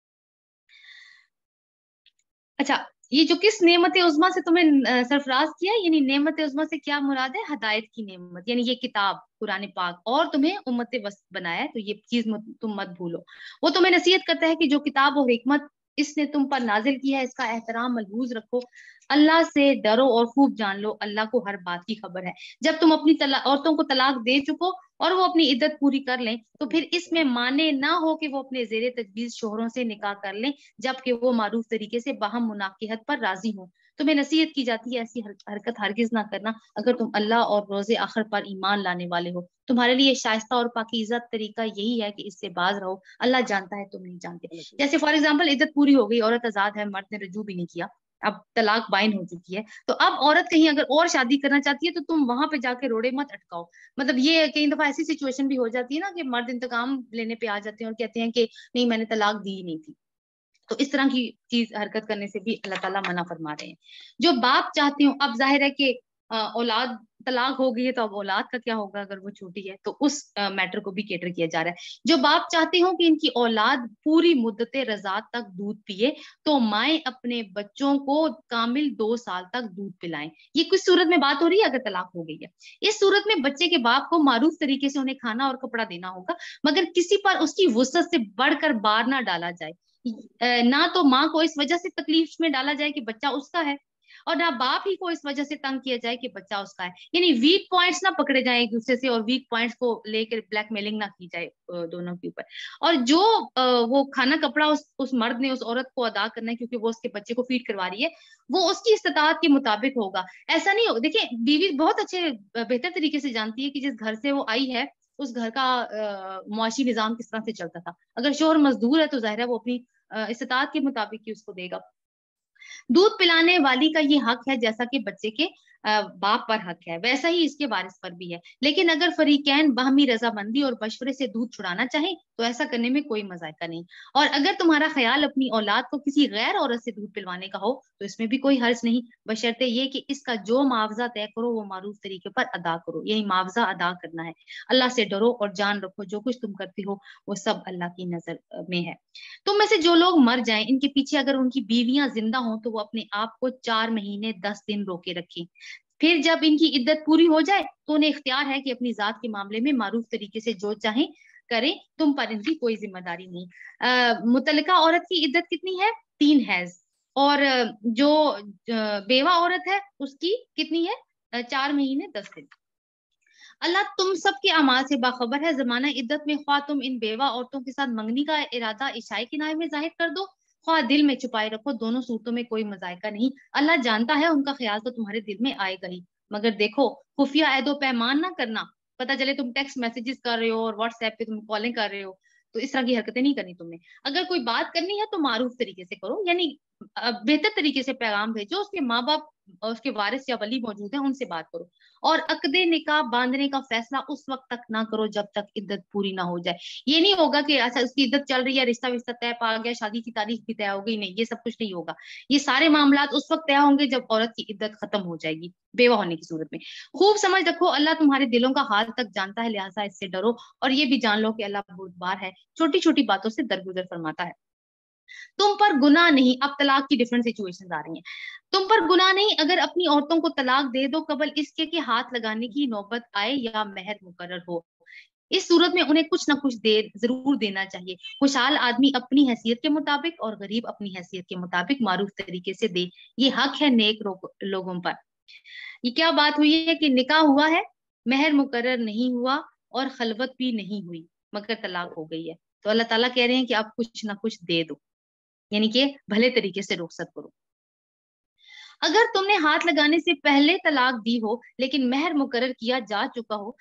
अच्छा, ये जो किस नेमत उज़्मा से तुम्हें सरफराज किया, यानी नेमत उज़्मा से क्या मुराद है? हदायत की नेमत, यानी ये किताब कुरान पाक, और तुम्हें उम्मत वसत बनाया है, तो ये चीज तुम मत भूलो। वो तुम्हें नसीहत करता है कि जो किताब और हिकमत इसने तुम पर नाजिल की है इसका एहतराम मलहूज रखो। अल्लाह से डरो और खूब जान लो अल्लाह को हर बात की खबर है। जब तुम अपनी औरतों को तलाक दे चुको और वो अपनी इद्दत पूरी कर लें तो फिर इसमें माने ना हो कि वो अपने जेर तजवीज शोहरों से निकाह कर लें जबकि वो मारूफ तरीके से बाहम मुनाकिहत पर राजी हो। तुम्हें नसीहत की जाती है ऐसी हरकत हरगिज ना करना अगर तुम अल्लाह और रोजे आखिर पर ईमान लाने वाले हो। तुम्हारे लिए शाइस्ता और पाकीज़ा तरीका यही है कि इससे बाज रहो, अल्लाह जानता है तुम नहीं जानते। जैसे फॉर एग्जाम्पल इद्दत पूरी हो गई, औरत आजाद है, मर्द ने रजू भी नहीं किया, अब तलाक बाइन हो चुकी है, तो अब औरत कहीं अगर और शादी करना चाहती है तो तुम वहां पे जाके रोड़े मत अटकाओ। मतलब ये कई दफा ऐसी सिचुएशन भी हो जाती है ना कि मर्द इंतकाम लेने पे आ जाते हैं और कहते हैं कि नहीं मैंने तलाक दी ही नहीं थी। तो इस तरह की चीज हरकत करने से भी अल्लाह ताला मना फरमा रहे हैं। जो बाप चाहते हो, अब जाहिर है कि औलाद तलाक हो गई है तो अब औलाद का क्या होगा अगर वो छोटी है, तो उस मैटर को भी केटर किया जा रहा है। जो बाप चाहते हो कि इनकी औलाद पूरी मुद्दत रज़ात तक दूध पिए तो माएं अपने बच्चों को कामिल 2 साल तक दूध पिलाएं। ये किस सूरत में बात हो रही है अगर तलाक हो गई है? इस सूरत में बच्चे के बाप को मारूफ तरीके से उन्हें खाना और कपड़ा देना होगा, मगर किसी पर उसकी वुसअत से बढ़कर बार ना डाला जाए। ना तो माँ को इस वजह से तकलीफ में डाला जाए कि बच्चा उसका है, और ना बाप ही को इस वजह से तंग किया जाए कि बच्चा उसका है। यानी वीक पॉइंट्स ना पकड़े जाए एक दूसरे से और वीक पॉइंट्स को लेकर ब्लैकमेलिंग ना की जाए दोनों के ऊपर। और जो वो खाना कपड़ा उस मर्द ने उस औरत को अदा करना है क्योंकि वो उसके बच्चे को फीड करवा रही है, वो उसकी इस्तात के मुताबिक होगा। ऐसा नहीं हो, देखिए बीवी बहुत अच्छे बेहतर तरीके से जानती है कि जिस घर से वो आई है उस घर का मुआशी निजाम किस तरह से चलता था। अगर शोहर मजदूर है तो जाहिर है वो अपनी इस्तात के मुताबिक ही उसको देगा। दूध पिलाने वाली का ये हक है जैसा कि बच्चे के बाप पर हक है, वैसा ही इसके वारिस पर भी है। लेकिन अगर फरीकैन बाहमी रजामंदी और मशवरे से दूध छुड़ाना चाहे तो ऐसा करने में कोई मजायका नहीं। और अगर तुम्हारा ख्याल अपनी औलाद को किसी गैर औरत से दूध पिलवाने का हो तो इसमें भी कोई हर्ज नहीं, बशर्ते ये कि इसका जो मुआवजा तय करो वो मारूफ तरीके पर अदा करो, यही मुआवजा अदा करना है। अल्लाह से डरो और जान रखो जो कुछ तुम करती हो वो सब अल्लाह की नजर में है। तुम में से जो लोग मर जाएं इनके पीछे अगर उनकी बीवियां जिंदा हों तो वो अपने आप को 4 महीने 10 दिन रोके रखें। फिर जब इनकी इद्दत पूरी हो जाए तो उन्हें इख्तियार है कि अपनी जात के मामले में मारूफ तरीके से जो चाहें करें, तुम पर इनकी कोई जिम्मेदारी नहीं। मुतल्लिका औरत की इद्दत कितनी है? 3 हैज। और जो बेवा औरत है उसकी कितनी है? 4 महीने 10 दिन। अल्लाह तुम सब के अमाल से बाखबर है। जमाना इद्दत में ख्वाह तुम इन बेवा औरतों के साथ मंगनी का इरादा इशाई किनारे में जाहिर कर दो, ख्वाह दिल में छुपाए रखो, दोनों सूरतों में कोई मजायका नहीं। अल्लाह जानता है उनका ख्याल तो तुम्हारे दिल में आएगा ही। मगर देखो, खुफिया अहदो पैमान ना करना। पता चले तुम टेक्स्ट मैसेजेस कर रहे हो और व्हाट्सएप पे तुम कॉलिंग कर रहे हो, तो इस तरह की हरकतें नहीं करनी तुमने। अगर कोई बात करनी है तो मारूफ तरीके से करो, यानी बेहतर तरीके से पैगाम भेजो। उसके माँ बाप और उसके वारिस या वली मौजूद है उनसे बात करो। और अकदे निकाह बांधने का फैसला उस वक्त तक ना करो जब तक इद्दत पूरी ना हो जाए। ये नहीं होगा कि अच्छा उसकी इद्दत चल रही है, रिश्ता विश्ता तय पा गया, शादी की तारीख भी तय हो गई, नहीं, ये सब कुछ नहीं होगा। ये सारे मामला उस वक्त तय होंगे जब औरत की इद्दत खत्म हो जाएगी बेवा होने की सूरत में। खूब समझ रखो अल्लाह तुम्हारे दिलों का हाल तक जानता है, लिहाजा इससे डरो और ये भी जान लो कि अल्लाह बुर्दबार है, छोटी छोटी बातों से दरगुजर फरमाता है। तुम पर गुनाह नहीं, अब तलाक की डिफरेंट सिचुएशंस आ रही हैं। तुम पर गुनाह नहीं अगर अपनी औरतों को तलाक दे दो कबल इसके कि हाथ लगाने की नौबत आए या महर मुकर्रर हो। इस सूरत में उन्हें कुछ ना कुछ दे जरूर देना चाहिए। खुशहाल आदमी अपनी हैसियत के मुताबिक और गरीब अपनी हैसियत के मुताबिक मारूफ तरीके से दे, ये हक है नेक लोगों पर। ये क्या बात हुई है कि निकाह हुआ है, मेहर मुकर्रर नहीं हुआ और खलवत भी नहीं हुई, मगर तलाक हो गई है, तो अल्लाह ताला कह रहे हैं कि आप कुछ ना कुछ दे दो, यानी कि भले तरीके से रुखसत करो। अगर तुमने हाथ लगाने से पहले तलाक दी हो लेकिन मेहर मुकर्रर किया जा चुका हो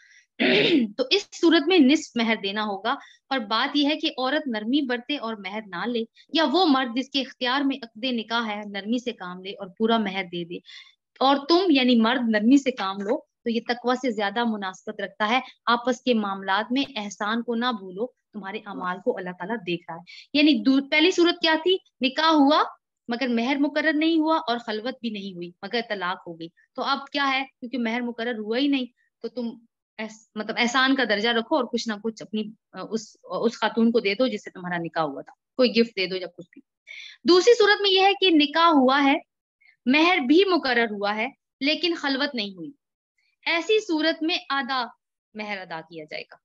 तो इस सूरत में निस्फ मेहर देना होगा। और बात यह है कि औरत नरमी बरते और मेहर ना ले, या वो मर्द जिसके इख्तियार में अक्दे निकाह है नरमी से काम ले और पूरा मेहर दे दे, और तुम यानी मर्द नरमी से काम लो, तो ये तकवा से ज्यादा मुनासबत रखता है। आपस के मामलात में एहसान को ना भूलो, तुम्हारे अमाल को अल्लाह ताला देख रहा है। यानी पहली सूरत क्या थी, निकाह हुआ मगर मेहर मुकर्रर नहीं हुआ और खलवत भी नहीं हुई मगर तलाक हो गई। तो अब क्या है, क्योंकि मेहर मुकर्रर हुआ ही नहीं, तो तुम मतलब एहसान का दर्जा रखो और कुछ ना कुछ अपनी उस खातून को दे दो जिससे तुम्हारा निकाह हुआ था, कोई गिफ्ट दे दो या कुछ भी। दूसरी सूरत में यह है कि निकाह हुआ है, मेहर भी मुकर्रर हुआ है लेकिन खलवत नहीं हुई, ऐसी सूरत में आधा मेहर अदा किया जाएगा।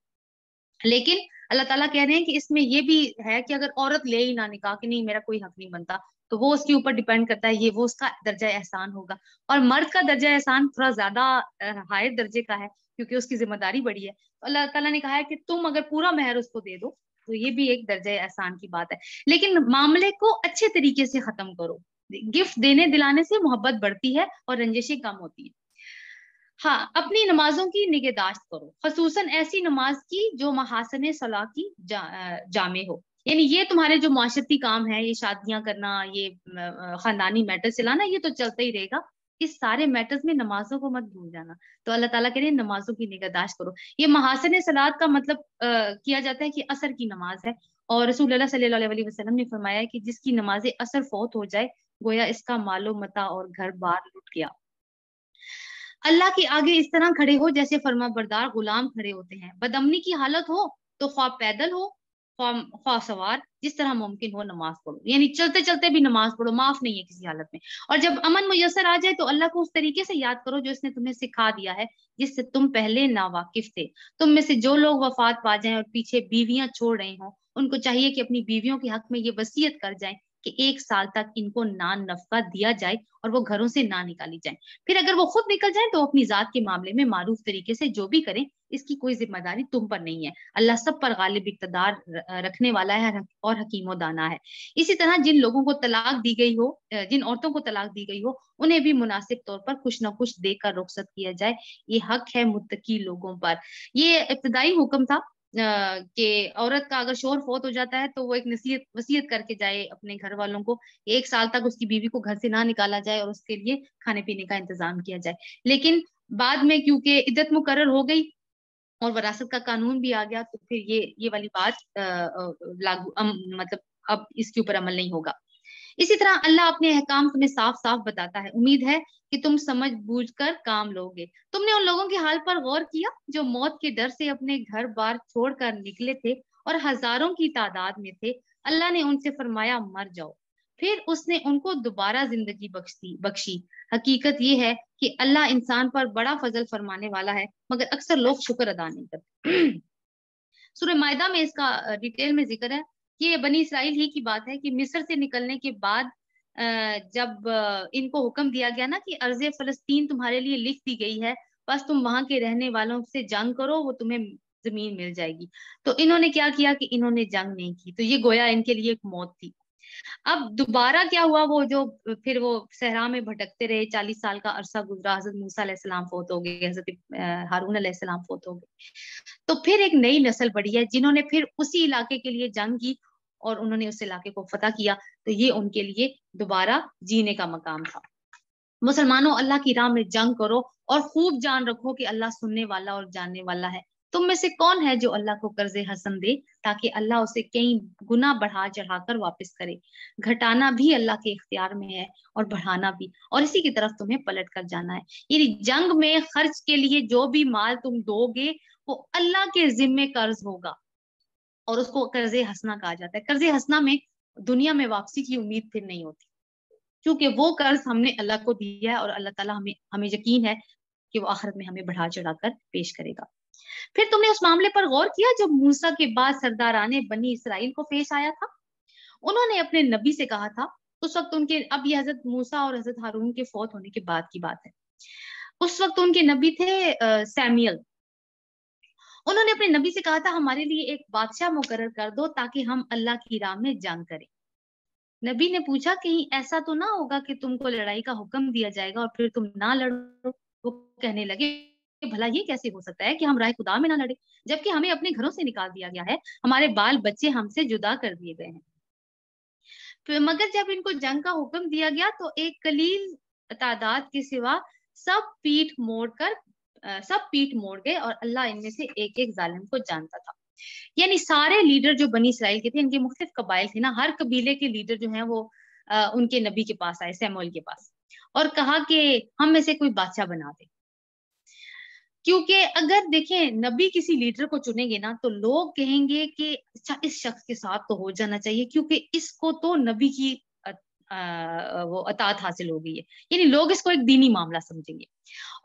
लेकिन अल्लाह ताला कह रहे हैं कि इसमें ये भी है कि अगर औरत ले ही ना निकाह कि नहीं मेरा कोई हक नहीं बनता, तो वो उसके ऊपर डिपेंड करता है, ये वो उसका दर्जा एहसान होगा। और मर्द का दर्जा एहसान थोड़ा ज्यादा हायर दर्जे का है क्योंकि उसकी जिम्मेदारी बड़ी है। तो अल्लाह ताला ने कहा है कि तुम अगर पूरा मेहर उसको दे दो तो ये भी एक दर्जा एहसान की बात है, लेकिन मामले को अच्छे तरीके से खत्म करो। गिफ्ट देने दिलाने से मोहब्बत बढ़ती है और रंजिशें कम होती है। हाँ, अपनी नमाजों की निगहदाश्त करो, खसूसन ऐसी नमाज की जो महासने सलाह की जामे हो। यानी ये तुम्हारे जो माशरती काम है, ये शादियां करना, ये खानदानी मैटर चलाना, ये तो चलता ही रहेगा। इस सारे मैटर्स में नमाजों को मत भूल जाना। तो अल्लाह ताला कह रहे हैं नमाजों की निगहदाश्त करो। ये महासने सलात का मतलब किया जाता है कि असर की नमाज है। और रसूलुल्लाह सल्लल्लाहु अलैहि वसल्लम ने फरमाया है कि जिसकी नमाज असर फौत हो जाए गोया इसका मालो मता और घर बार लुट गया। अल्लाह के आगे इस तरह खड़े हो जैसे फर्मा बरदार गुलाम खड़े होते हैं। बदअमनी की हालत हो तो ख्वाह पैदल हो ख्वाह सवार, जिस तरह मुमकिन हो नमाज पढ़ो, यानी चलते चलते भी नमाज पढ़ो, माफ नहीं है किसी हालत में। और जब अमन मुयसर आ जाए तो अल्लाह को उस तरीके से याद करो जो इसने तुम्हें सिखा दिया है, जिससे तुम पहले नावाकिफ थे। तुम में से जो लोग वफात पा जाएं और पीछे बीवियां छोड़ रहे हों, उनको चाहिए कि अपनी बीवियों के हक में ये वसीयत कर जाएं कि 1 साल तक इनको नान नफका दिया जाए और वो घरों से ना निकाली जाए। फिर अगर वो खुद निकल जाए तो अपनी जात के मामले में मारूफ तरीके से जो भी करें, इसकी कोई जिम्मेदारी तुम पर नहीं है। अल्लाह सब पर गालिब इक़्तिदार रखने वाला है और हकीम दाना है। इसी तरह जिन लोगों को तलाक दी गई हो, जिन औरतों को तलाक दी गई हो, उन्हें भी मुनासिब तौर पर कुछ ना कुछ देकर रुखसत किया जाए, ये हक है मुत्तकी लोगों पर। ये इब्तदाई हुक्म था कि औरत का अगर शोहर फौत हो जाता है तो वो एक नसीहत वसीयत करके जाए अपने घर वालों को, 1 साल तक उसकी बीवी को घर से ना निकाला जाए और उसके लिए खाने पीने का इंतजाम किया जाए। लेकिन बाद में क्योंकि इद्दत मुकर्रर हो गई और वरासत का कानून भी आ गया, तो फिर ये वाली बात लागू मतलब अब इसके ऊपर अमल नहीं होगा। इसी तरह अल्लाह अपने अहकाम तुम्हें साफ साफ बताता है, उम्मीद है कि तुम समझ बूझ कर काम लोगे। तुमने उन लोगों के हाल पर गौर किया जो मौत के डर से अपने घर बार छोड़कर निकले थे और हजारों की तादाद में थे। अल्लाह ने उनसे फरमाया मर जाओ, फिर उसने उनको दोबारा जिंदगी बख्शी। हकीकत ये है कि अल्लाह इंसान पर बड़ा फजल फरमाने वाला है, मगर अक्सर लोग शुक्र अदा नहीं करते। सूरह मायदा में इसका डिटेल में जिक्र है। ये बनी इसराइल ही की बात है कि मिस्र से निकलने के बाद जब इनको हुक्म दिया गया ना कि अर्ज़े फलस्तीन तुम्हारे लिए लिख दी गई है, बस तुम वहां के रहने वालों से जंग करो, वो तुम्हें जमीन मिल जाएगी। तो इन्होंने क्या किया कि इन्होंने जंग नहीं की, तो ये गोया इनके लिए एक मौत थी। अब दोबारा क्या हुआ, वो जो फिर वो सहरा में भटकते रहे, 40 साल का अरसा गुजरा, हजरत मूसा अलैहिस्सलाम फोत हो गए, हजरत हारून अलैहिस्सलाम फोत हो गए। तो फिर एक नई नस्ल बढ़ी है जिन्होंने फिर उसी इलाके के लिए जंग की और उन्होंने उस इलाके को फतह किया। तो ये उनके लिए दोबारा जीने का मकाम था। मुसलमानों, अल्लाह की राह में जंग करो और खूब जान रखो कि अल्लाह सुनने वाला और जानने वाला है। तुम में से कौन है जो अल्लाह को कर्जे हसन दे ताकि अल्लाह उसे कई गुना बढ़ा चढ़ाकर वापस करे। घटाना भी अल्लाह के इख्तियार में है और बढ़ाना भी, और इसी की तरफ तुम्हें पलट कर जाना है। यानी जंग में खर्च के लिए जो भी माल तुम दोगे वो अल्लाह के जिम्मे कर्ज होगा, और उसको कर्जे हसना कहा जाता है। कर्जे हसना में दुनिया में वापसी की उम्मीद फिर नहीं होती, क्योंकि वो कर्ज हमने अल्लाह को दिया है और अल्लाह ताला हमें हमें यकीन है کہ وہ आखिरत में हमें बढ़ा चढ़ाकर पेश करेगा। फिर तुमने उस मामले पर गौर किया जब मूसा के बाद सरदाराने बनी इसराइल को पेश आया था। उन्होंने अपने नबी से कहा था, उस वक्त उनके, अब ये हजरत मूसा और हजरत हारून के फौत होने के बाद की बात है, उस वक्त उनके नबी थे सैमुअल। उन्होंने अपने नबी से कहा था, हमारे लिए एक बादशाह मुकर्रर कर दो ताकि हम अल्लाह की राह में जंग करें। नबी ने पूछा, कहीं ऐसा तो ना होगा कि तुमको लड़ाई का हुक्म दिया जाएगा और फिर तुम ना लड़ो। वो कहने लगे, भला ये कैसे हो सकता है कि हम राह खुदा में ना लड़े, जबकि हमें अपने घरों से निकाल दिया गया है, हमारे बाल बच्चे हमसे जुदा कर दिए गए हैं। मगर जब इनको जंग का हुक्म दिया गया तो एक कलील तादाद के सिवा सब पीठ मोड़ गए और अल्लाह इनमें से एक एक जालिम को जानता था। यानी सारे लीडर जो बनी इसराइल के थे, इनके मुख्तलिफ कबाइल थे ना, हर कबीले के लीडर जो हैं वो उनके नबी के पास आए, सैमुअल के पास, और कहा कि हम में से कोई बादशाह बना दे। क्योंकि अगर देखें नबी किसी लीडर को चुनेंगे ना तो लोग कहेंगे कि अच्छा इस शख्स के साथ तो हो जाना चाहिए क्योंकि इसको तो नबी की वो अतात हासिल हो गई है, यानी लोग इसको एक दीनी मामला समझेंगे।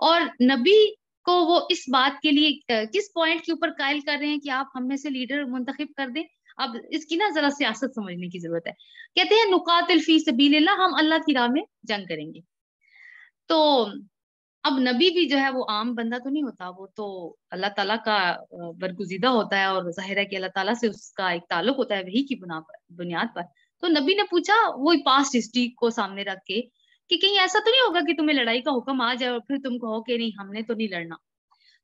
और नबी को वो इस बात के लिए किस पॉइंट के ऊपर कायल कर रहे हैं कि आप हम में से लीडर मुंतखब कर दें। अब इसकी ना जरा सियासत समझने की जरूरत है। कहते हैं नुकातिल फी सबीलिल्लाह, हम अल्लाह की राह में जंग करेंगे। तो अब नबी भी जो है वो आम बंदा तो नहीं होता, वो तो अल्लाह ताला का बरगुजीदा होता है और जाहिर है कि अल्लाह ताला से उसका एक ताल्लुक होता है वही की बुनियाद पर। तो नबी ने पूछा वो पास्ट हिस्ट्री को सामने रख के कि कहीं ऐसा तो नहीं होगा कि तुम्हें लड़ाई का हुक्म आ जाए और फिर तुम कहो कि नहीं हमने तो नहीं लड़ना।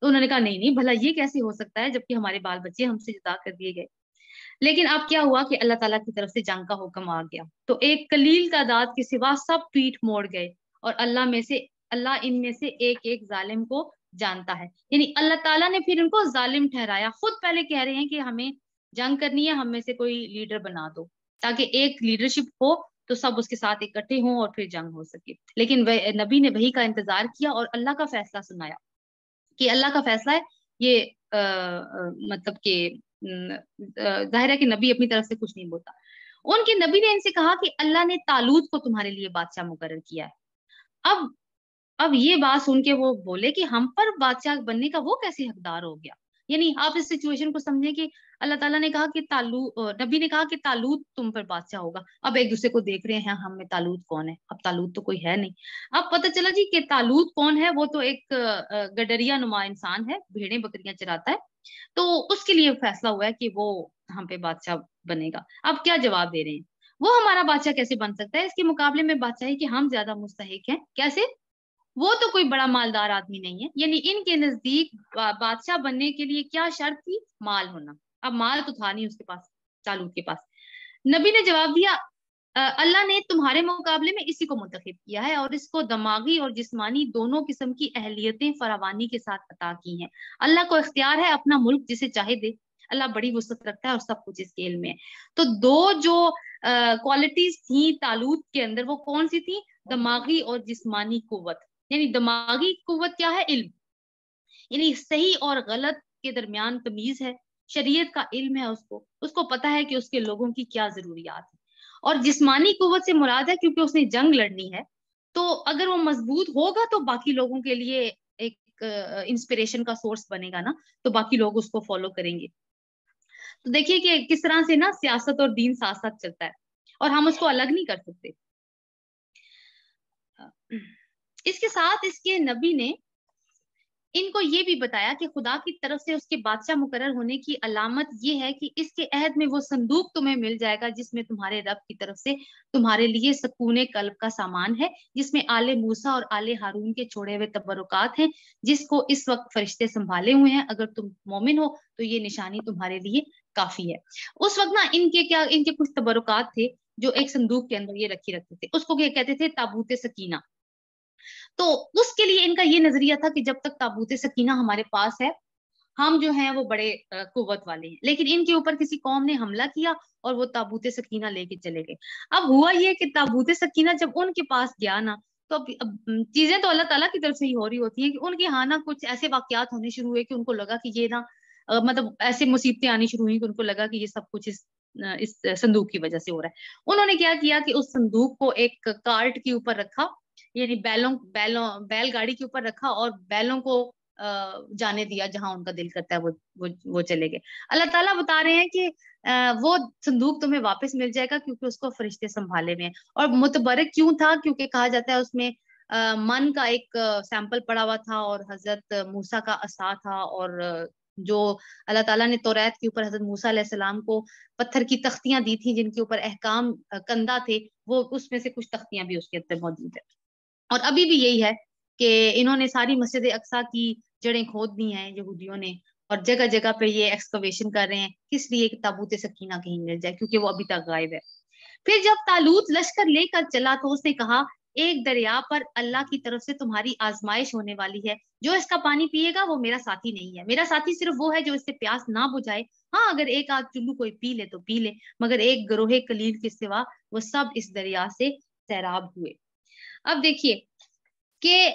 तो उन्होंने कहा नहीं नहीं, भला ये कैसे हो सकता है जबकि हमारे बाल बच्चे हमसे जुदा कर दिए गए। लेकिन अब क्या हुआ कि अल्लाह ताला की तरफ से जंग का हुक्म आ गया तो एक कलील तादाद के सिवा सब पीठ मोड़ गए और अल्लाह इनमें से एक एक जालिम को जानता है। यानी अल्लाह ताला ने फिर इनको जालिम ठहराया। खुद पहले कह रहे हैं कि हमें जंग करनी है, हम में से कोई लीडर बना दो ताकि एक लीडरशिप हो तो सब उसके साथ इकट्ठे हों और फिर जंग हो सके। लेकिन वह नबी ने वही का इंतजार किया और अल्लाह का फैसला सुनाया कि अल्लाह का फैसला है ये मतलब कि जाहिर है कि नबी अपनी तरफ से कुछ नहीं बोलता। उनके नबी ने इनसे कहा कि अल्लाह ने तालूत को तुम्हारे लिए बादशाह मुकर्रर किया है। अब अब ये बात सुन के वो बोले कि हम पर बादशाह बनने का वो कैसे हकदार हो गया। यानी आप इस सिचुएशन को समझे कि अल्लाह ताला ने कहा कि नबी ने कहा कि तालूत तुम पर बादशाह होगा। अब एक दूसरे को देख रहे हैं हम में तालूत कौन है। अब तालूत तो कोई है नहीं। अब पता चला जी कि तालूत कौन है। वो तो एक गडरिया नुमा इंसान है, भेड़ें बकरियां चराता है। तो उसके लिए फैसला हुआ है कि वो हम पे बादशाह बनेगा। अब क्या जवाब दे रहे हैं, वो हमारा बादशाह कैसे बन सकता है, इसके मुकाबले में बादशाही के हम ज्यादा मुस्तहिक हैं। कैसे? वो तो कोई बड़ा मालदार आदमी नहीं है। यानी इनके नजदीक बादशाह बनने के लिए क्या शर्त थी? माल होना। अब माल तो था नहीं उसके पास, तालूत के पास। नबी ने जवाब दिया, अल्लाह ने तुम्हारे मुकाबले में इसी को मुंतखब किया है और इसको दिमागी और जिस्मानी दोनों किस्म की अहलियतें फरावानी के साथ अता की हैं। अल्लाह को इख्तियार है अपना मुल्क जिसे चाहे दे। अल्लाह बड़ी वुसअत रखता है और सब कुछ इसके इल्म में है। तो दो जो क्वालिटीज थी तालूत के अंदर, वो कौन सी थी? दिमागी और जिस्मानी कुव्वत। यानी दिमागी कुव्वत क्या है? इल्म। यानी सही और गलत के दरमियान तमीज है, शरीयत का इल्म है, उसको पता है कि उसके लोगों की क्या जरूरियात है। और जिस्मानी कुव्वत से मुराद है क्योंकि उसने जंग लड़नी है, तो अगर वो मजबूत होगा तो बाकी लोगों के लिए एक इंस्पिरेशन का सोर्स बनेगा ना, तो बाकी लोग उसको फॉलो करेंगे। तो देखिए कि किस तरह से ना सियासत और दीन साथ साथ चलता है और हम उसको अलग नहीं कर सकते। इसके साथ इसके नबी ने इनको ये भी बताया कि खुदा की तरफ से उसके बादशाह मुकर्रर होने की अलामत ये है कि इसके अहद में वो संदूक तुम्हें मिल जाएगा जिसमें तुम्हारे रब की तरफ से तुम्हारे लिए सकूने कल्ब का सामान है, जिसमें आले मूसा और आले हारून के छोड़े हुए तबरुकात हैं, जिसको इस वक्त फरिश्ते संभाले हुए हैं। अगर तुम मोमिन हो तो ये निशानी तुम्हारे लिए काफी है। उस वक्त ना इनके कुछ तबरुकात थे जो एक संदूक के अंदर ये रखते थे, उसको क्या कहते थे? ताबूत सकीना। तो उसके लिए इनका ये नजरिया था कि जब तक ताबूत सकीना हमारे पास है हम जो हैं वो बड़े कुव्वत वाले हैं। लेकिन इनके ऊपर किसी कौम ने हमला किया और वो ताबूत सकीना लेके चले गए। अब हुआ ये कि ताबूत सकीना जब उनके पास गया ना, तो अब चीजें तो अल्लाह ताला की तरफ से ही हो रही होती हैं कि उनके यहाँ ना कुछ ऐसे वाकयात होने शुरू हुए कि उनको लगा कि ये ना मतलब ऐसे मुसीबतें आनी शुरू हुई कि उनको लगा कि ये सब कुछ इस संदूक की वजह से हो रहा है। उन्होंने क्या किया कि उस संदूक को एक कार्ट के ऊपर रखा یعنی بیل گاڑی کے اوپر رکھا اور بیلوں کو جانے دیا جہاں ان کا دل کرتا ہے وہ چلے گئے. اللہ تعالیٰ بتا رہے ہیں کہ وہ صندوق تمہیں واپس مل جائے گا کیونکہ اس کو فرشتے سنبھالے ہوئے ہیں. اور متبرک کیوں تھا؟ کیونکہ کہا جاتا ہے اس میں من کا ایک سیمپل پڑا ہوا تھا اور حضرت موسیٰ کا عصا تھا, اور جو اللہ تعالیٰ نے توریت کے اوپر حضرت موسیٰ علیہ السلام کو پتھر کی تختیاں دی تھیں جن کے اوپر احکام کندہ تھے, وہ اس میں سے کچھ تختیاں بھی اس کے اندر موجود ہیں. اور ابھی بھی یہی ہے کہ انہوں نے ساری مسجد اقصیٰ کی جڑیں کھود دی ہیں یہودیوں نے, اور جگہ جگہ پہ یہ ایکسکویشن کر رہے ہیں کس لیے کہ تابوت سکینہ کہیں مل جائے, کیونکہ وہ ابھی تک غائب ہے. پھر جب طالوت لشکر لے کر چلا تو اس نے کہا ایک دریا پر اللہ کی طرف سے تمہاری آزمائش ہونے والی ہے, جو اس کا پانی پیے گا وہ میرا ساتھی نہیں ہے, میرا ساتھی صرف وہ ہے جو اس سے پیاس نہ بجھائے. ہاں اگر ایک آدھ چلو کوئی پی لے تو پی لے, مگر ایک گروہ قلیل کے سوا وہ سب اس دریا سے سیراب ہوئے. اب دیکھیے کہ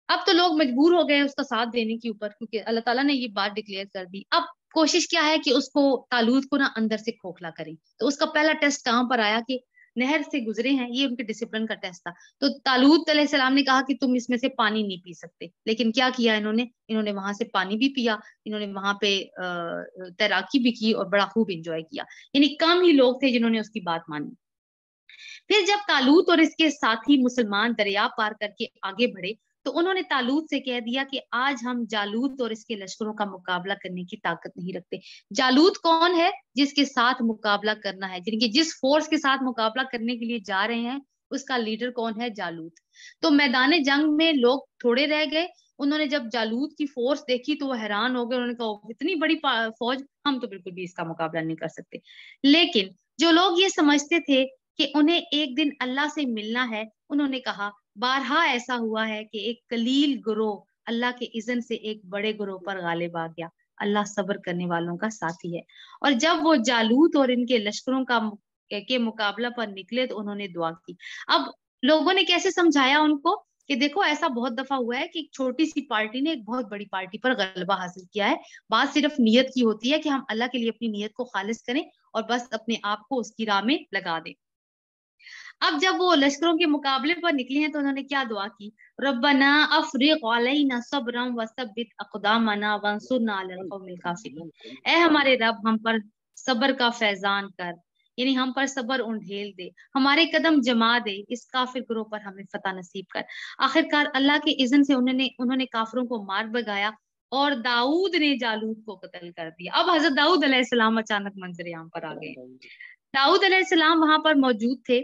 اب تو لوگ مجبور ہو گئے اس کا ساتھ دینے کے اوپر, کیونکہ اللہ تعالیٰ نے یہ بات ڈکلیئر کر دی. اب کوشش کیا ہے کہ اس کو طالوت کو نا اندر سے کھوکھلا کریں. تو اس کا پہلا ٹیسٹ کہاں پر آیا کہ نہر سے گزرے ہیں, یہ ان کے ڈسپلن کا ٹیسٹ تھا. تو طالوت علیہ السلام نے کہا کہ تم اس میں سے پانی نہیں پی سکتے, لیکن کیا کیا انہوں نے وہاں سے پانی بھی پیا, انہوں نے وہاں پہ تیراکی بھی کی اور بڑا خوب انجوائے کیا. یعنی کم ہی لوگ تھے جنہوں نے اس کی بات مانی. پھر جب طالوت اور اس کے ساتھی مسلمان دریا پار کر کے آگے بڑھے تو انہوں نے طالوت سے کہہ دیا کہ آج ہم جالوت اور اس کے لشکروں کا مقابلہ کرنے کی طاقت نہیں رکھتے. جالوت کون ہے؟ جس کے ساتھ مقابلہ کرنا ہے, یعنی کہ جس فورس کے ساتھ مقابلہ کرنے کے لیے جا رہے ہیں اس کا لیڈر کون ہے؟ جالوت. تو میدان جنگ میں لوگ تھوڑے رہ گئے. انہوں نے جب جالوت کی فورس دیکھی تو وہ حیران ہو گئے, انہوں نے کہا اتنی بڑی فوج, ہم تو بالکل بھی اس کا مقابلہ نہیں کر سکتے. لیکن جو لوگ یہ سمجھتے تھے کہ انہیں ایک دن اللہ سے ملنا ہے, انہوں نے کہا بارہا ایسا ہوا ہے کہ ایک قلیل گروہ اللہ کے اذن سے ایک بڑے گروہ پر غالب آ گیا. اللہ صبر کرنے والوں کا ساتھی ہے. اور جب وہ جالوت اور ان کے لشکروں کے مقابلہ پر نکلے تو انہوں نے دعا کی. اب لوگوں نے کیسے سمجھایا ان کو کہ دیکھو ایسا بہت دفعہ ہوا ہے کہ ایک چھوٹی سی پارٹی نے ایک بہت بڑی پارٹی پر غلبہ حاصل کیا ہے. بات صرف نیت کی ہوتی ہے کہ ہم اللہ کے لیے اپنی نیت کو خالص کریں اور بس اپنے آپ کو اس کی راہ میں لگا دیں. اب جب وہ لشکروں کے مقابلے پر نکلے ہیں تو انہوں نے کیا دعا کی؟ ربنا افرغ علینا صبرا وثبت اقدامنا وانصرنا علی القوم الکافرین. اے ہمارے رب ہم پر صبر کا فیضان کر, یعنی ہم پر صبر انڈھیل دے, ہمارے قدم جما دے, اس کافر گروہ پر ہمیں فتح نصیب کر. آخرکار اللہ کے اذن سے انہوں نے کافروں کو مار بگایا اور داؤد نے جالوت کو قتل کر دیا. اب حضرت داؤد علیہ السلام اچانک منظر عام پر آ گئے. داؤد علیہ السلام وہاں پر موجود تھے,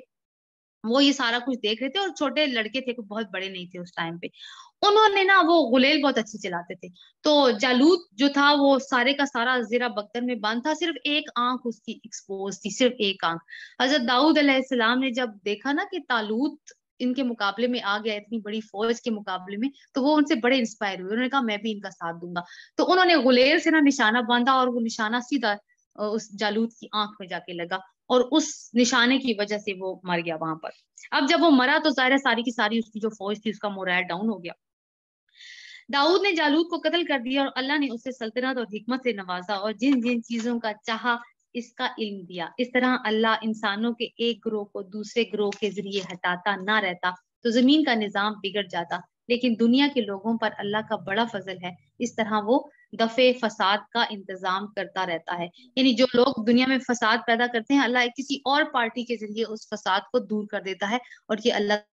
وہ یہ سارا کچھ دیکھ رہے تھے, اور چھوٹے لڑکے تھے, بہت بڑے نہیں تھے اس ٹائم پہ. انہوں نے نا وہ غلیل بہت اچھی چلاتے تھے. تو جالوت جو تھا وہ سارے کا سارا زیرہ بختر میں بند تھا, صرف ایک آنکھ اس کی ایکسپوز تھی, صرف ایک آنکھ. حضرت داؤد علیہ السلام نے جب دیکھا نا کہ طالوت ان کے مقابلے میں آ گیا, اتنی بڑی فوج کے مقابلے میں, تو وہ ان سے بڑے انسپائر ہوئے. انہوں نے کہا میں بھی ان کا ساتھ دوں گا. تو انہوں نے غلیل سے نا نشانہ باندھا اور وہ نشانہ سیدھا اس جالوت کی آنکھ میں جا کے لگا, اور اس نشانے کی وجہ سے وہ مر گیا وہاں پر. اب جب وہ مرا تو ظاہر ساری کی ساری اس کی جو فوج تھی اس کا مورال ڈاؤن ہو گیا. داؤد نے جالوت کو قتل کر دیا اور اللہ نے اسے سلطنت اور حکمت سے نوازا اور جن جن چیزوں کا چاہا اس کا علم دیا. اس طرح اللہ انسانوں کے ایک گروہ کو دوسرے گروہ کے ذریعے ہٹاتا نہ رہتا تو زمین کا نظام بگڑ جاتا, لیکن دنیا کے لوگوں پر اللہ کا بڑا فضل ہے, اس طرح وہ دفع فساد کا انتظام کرتا رہتا ہے. یعنی جو لوگ دنیا میں فساد پیدا کرتے ہیں اللہ کسی اور پارٹی کے ذریعے اس فساد کو دور کر دیتا ہے, اور یہ اللہ